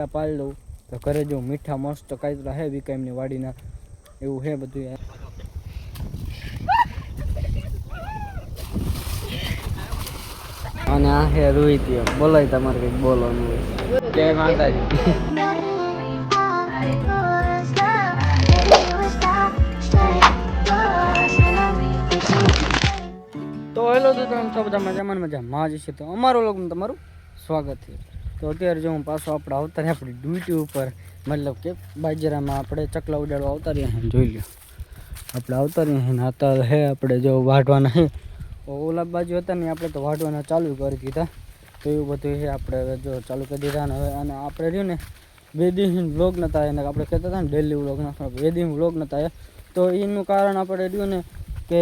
પાડી લઉં તો ઘરે જો મીઠા મસ્ત કાયતરા હે વિકાઈમની વાડીના એવું હે બધું. અને આ હે રોહિત, બોલાય તમારે કંઈક બોલવાનું હોય. જય માતાજી. તો હેલો તો તમે તો બધા મજામાં જ છે. તો અમારો લોકોનું તમારું સ્વાગત છે. તો અત્યારે જો હું પાછો આપણે આવતા રહ્યા આપણી ડ્યુટી ઉપર, મતલબ કે બાજરામાં આપણે ચકલા ઉડાડવા આવતા રહ્યા. જોઈ લો આપણે આવતા રહ્યા ને અત્યારે હે આપણે જો વાઢવાના હે. ઓલા બાજુ હતા ને આપણે તો વાઢવાના ચાલુ કરી દીધા. તો એવું બધું છે આપણે જો ચાલુ કરી દીધા ને હવે. અને આપણે રહ્યું ને 2 દિવસ વ્લોગ નહોતા એને આપણે કહેતા હતા ને ડેલી વ્લોગ નાખવા, 2 દિવસ વ્લોગ નહોતા. તો એનું કારણ આપણે રહ્યું ને કે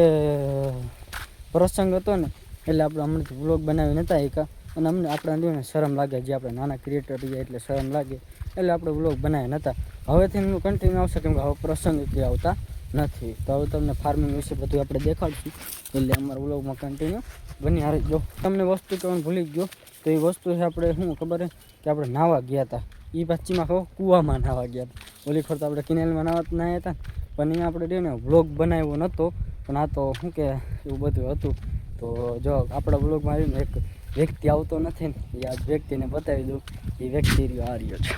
પ્રસંગ હતો ને એટલે આપણે હમણાંથી વ્લોગ બનાવી નહોતા એકા. અને અમને આપણે ને શરમ લાગે, જે આપણે નાના ક્રિએટર રહીએ એટલે શરમ લાગે, એટલે આપણે વ્લોગ બનાવ્યા નહોતા. હવેથી એનું કન્ટિન્યુ આવશે કેમ કે હવે પ્રસંગ કે આવતા નથી. તો હવે તમને ફાર્મિંગ વિશે બધું આપણે દેખાડશું, એટલે અમારા વ્લોગમાં કન્ટિન્યુ બની હારી. જો તમને વસ્તુ કહેવાનું ભૂલી ગયો તો એ વસ્તુ છે આપણે શું ખબર છે કે આપણે નાહવા ગયા હતા. એ પછીમાં કહો કૂવામાં નાહવા ગયા હતા. ઓલી ખોર તો આપણે કિનેલમાં નાહ્યા હતા, પણ અહીંયા આપણે રહ્યું ને વ્લોગ બનાવ્યો નહોતો. પણ આ તો શું કે એવું બધું હતું. તો જો આપણા વ્લોગમાં આવીને એક વ્યક્તિ આવતો નથી ને, એ આ વ્યક્તિને બતાવી દઉં. એ વ્યક્તિ રહ્યો આ રહ્યો છે.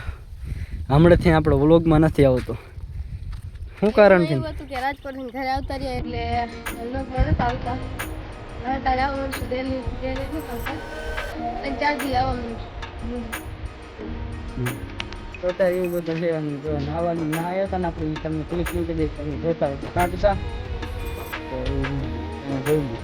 હમણાંથી આપણો વ્લોગમાં નથી આવતો. શું કારણ છે? એવું હતું કે રાજકોટથી ઘરે આવતા રહ્યા એટલે વ્લોગમાં નતા આવતા. અત્યારે આવવાનું છે ડેલી નથી આવતા. 4 દી આવવાનું તો અત્યારે એવું બધું છે. નાહવાનું ના આવ્યા હતા ને આપણે તમને ક્લિક નહીં કરી દે જોતા કાઢતા તો જોઈ લો.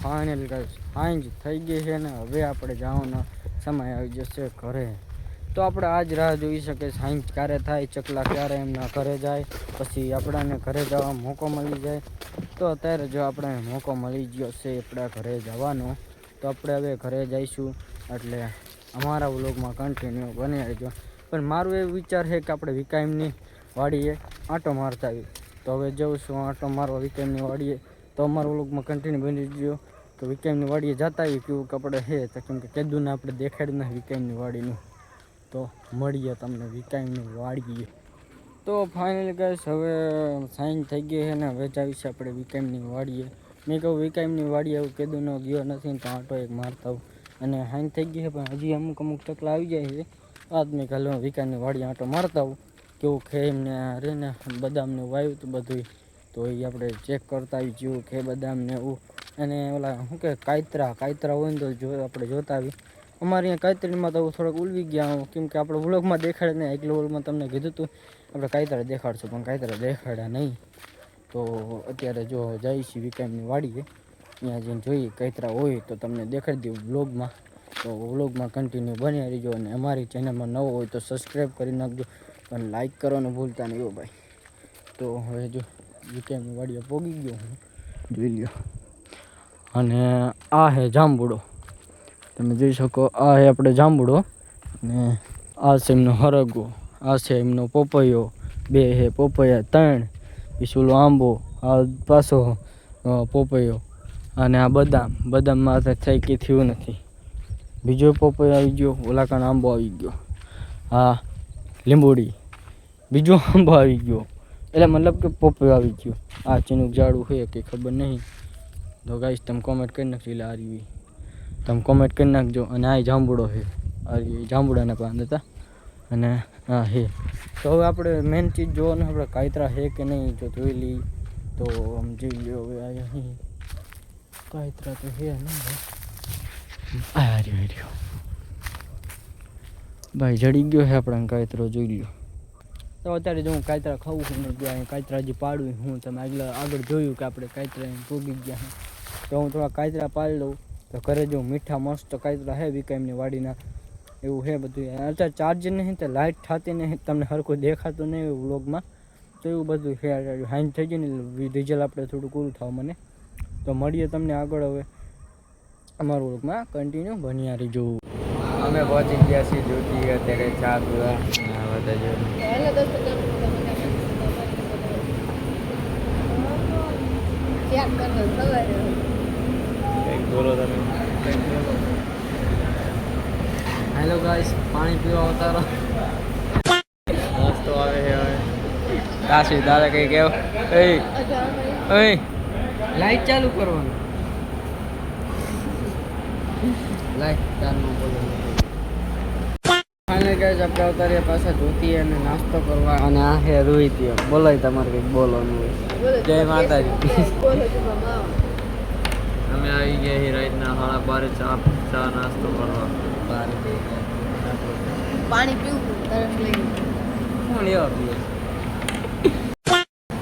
ફાઇનલી ગાઈસ સાંજ થઈ ગઈ છે ને હવે આપણે જવાનો સમય આવી જશે ઘરે. તો આપણે આજ રાહ જોઈ શકીએ સાંજ ક્યારે થાય, ચકલા ક્યારે એમના ઘરે જાય, પછી આપણાને ઘરે જવા મોકો મળી જાય. તો અત્યારે જો આપણે મોકો મળી ગયો છે આપણા ઘરે જવાનો, તો આપણે હવે ઘરે જઈશું. એટલે અમારા વ્લોગમાં કન્ટિન્યુ બની રહેજો. પણ મારું એ વિચાર છે કે આપણે વિકાઈમની વાડીએ આંટો મારતા આવી. તો હવે જઉં છું આંટો મારવા વિકાઈમની વાડીએ. તો અમારા વ્લોગમાં કન્ટિન્યુ બની ગયો. તો વિકાઈમની વાડીએ જતા આવી કેવું કપડે છે તો કેમ કે કીધું આપણે દેખાડ્યું નથી વિકાઈમની વાડીનું. તો મળીએ તમને વિકાઈમની વાડીએ. તો ફાઇનલી ગાઈસ હવે સાંજ થઈ ગઈ છે ને હવે જાવી છે આપણે વિકાઈમની વાડીએ. મેં કહું વિકાઈમની વાડીએ એવું કીધું ન ગયો નથી ને તો આંટો એક મારતા આવું. અને સાંજ થઈ ગઈ છે પણ હજી અમુક ચકલા આવી જાય છે. આજ મેં કાલે વિકાઈમની વાડીએ આંટો મારતા આવું. કેવું ખે એમને રે ને બદામને વાવ્યું હતું બધું, તો એ આપણે ચેક કરતા આવી જેવું ખે બદામને એવું. અને ઓલા શું કે કાયતરા હોય ને તો આપણે જોતા આવી. અમારે અહીંયા કાયતરીમાં તો થોડાક ઉલવી ગયા કેમ કે આપણે વ્લોગમાં દેખાડે નહીં. એકલો વ્લોગમાં તમને કીધું હતું આપણે કાયતરા દેખાડશું પણ કાયતરા દેખાડ્યા નહીં. તો અત્યારે જો જઈ છીએ વિકાઈમની વાડીએ, ત્યાં જઈને જોઈએ કાયતરા હોય તો તમને દેખાડી દઉં વ્લોગમાં. તો વ્લોગમાં કન્ટિન્યુ બની રહીજો. અને અમારી ચેનલમાં નવો હોય તો સબસ્ક્રાઈબ કરી નાખજો, પણ લાઈક કરવાનું ભૂલતા નહીં હો ભાઈ. તો હવે જો વિકાઈમની વાડીએ પોગી ગયો હું, જોઈ લ્યો. અને આ હે જાંબુડો, તમે જોઈ શકો. આ હે આપણે જાંબુડો ને આ છે એમનો હરગવો, આ છે એમનો પોપૈયો, 2 હે પોપૈયા, 3 પીસુલો આંબો, આ પાછો પોપૈયો. અને આ બદામમાં થઈ કે થયું નથી. બીજો પોપૈયો આવી ગયો, ઓલાકાનો આંબો આવી ગયો, આ લીંબોડી, બીજો આંબો આવી ગયો, એટલે મતલબ કે પોપૈયો આવી ગયો. આ ચીનું ઝાડું છે કે ખબર નહીં. તો ગાઈસ તમે કોમેન્ટ કરી નાખજો. એટલે આ રીવી તમે કોમેન્ટ કરી નાખજો. અને આ જાંબુડો છે, આ જાંબુડાના પાન હતા. અને હા હે. તો હવે આપણે મેન ચીજ જોવાનું આપણે કાયતરા છે કે નહીં જો જોઈ લઈ તો સમજી લ્યો. હવે અહીં કાયતરા તો છે નહીં ભાઈ. આ રહ્યો ભાઈ જડી ગયો છે આપણને કાયતરો, જોઈ લ્યો. તો અત્યારે જો હું કાતરા ખાવું છું ને ત્યાં કાતરા હજી પાડું હું તમે આગળ જોયું કે આપણે કાતરા પૂગી ગયા છે તો હું થોડા કાતરા પાડી લઉં તો ઘરે જો મીઠા મસ્ત કાતરા હે વિકામની વાડીના એવું હે બધું અત્યારે ચાર્જર નહીં તો લાઇટ થતી નહીં તમને હરખું દેખાતું નહીં એવું વ્લોગમાં તો એવું બધું છે હાઈન થઈ ગઈ ને ડીઝલ આપણે થોડું પૂરું થવા મને તો મળીએ તમને આગળ હવે અમારું વ્લોગમાં કન્ટિન્યુ બન્યા રહીજો અમે પહોંચી ગયા છીએ જોતી અત્યારે ચા પીવા બધા જો હેલો દોસ્તો કેમ છો તમે ચેક કરો સવારે કંઈક બોલો તમે હેલો ગાઈસ પાણી પીવા ઉતારો નાસ્તો આવે છે હવે કાશી તારે કંઈ કેવું એ લાઈટ ચાલુ કરવાનું લાઈટ ચાલુ બોલો ફાઇનલ ગાઈસ આપણે ઉતારીએ પાછા ધોતી અને નાસ્તો કરવા અને આ હે રોહિત બોલાય તમારે કંઈક બોલવાનું હોય જય માતાજી બોલો છો મામા અમે આવી ગયા છીએ રાતના 12:30 ચા નાસ્તો કરવા પાણી પીવું તરસ લાગી શું લેવા પીએ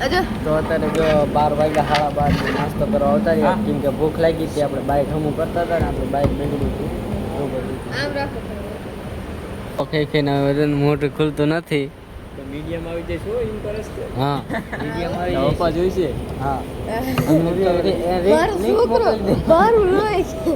અજો તો અત્યારે જો 12 વાગ્યા 12:30 નાસ્તો કરવા આવતા રહ્યા કેમ કે ભૂખ લાગી હતી આપણે બાઇક હમું કરતા હતા ને આપણે બાઇક બગડ્યું હતું એવું બધું આમ રાખો ઓકે કે ના વજન મોટું ખુલતું નથી મીડિયમ આવી જાય શું ઇન્ટરેસ્ટ હા મીડિયમ આવી જાય પપ્પા જોઈશે હા મારો છોકરો બારું રોય છે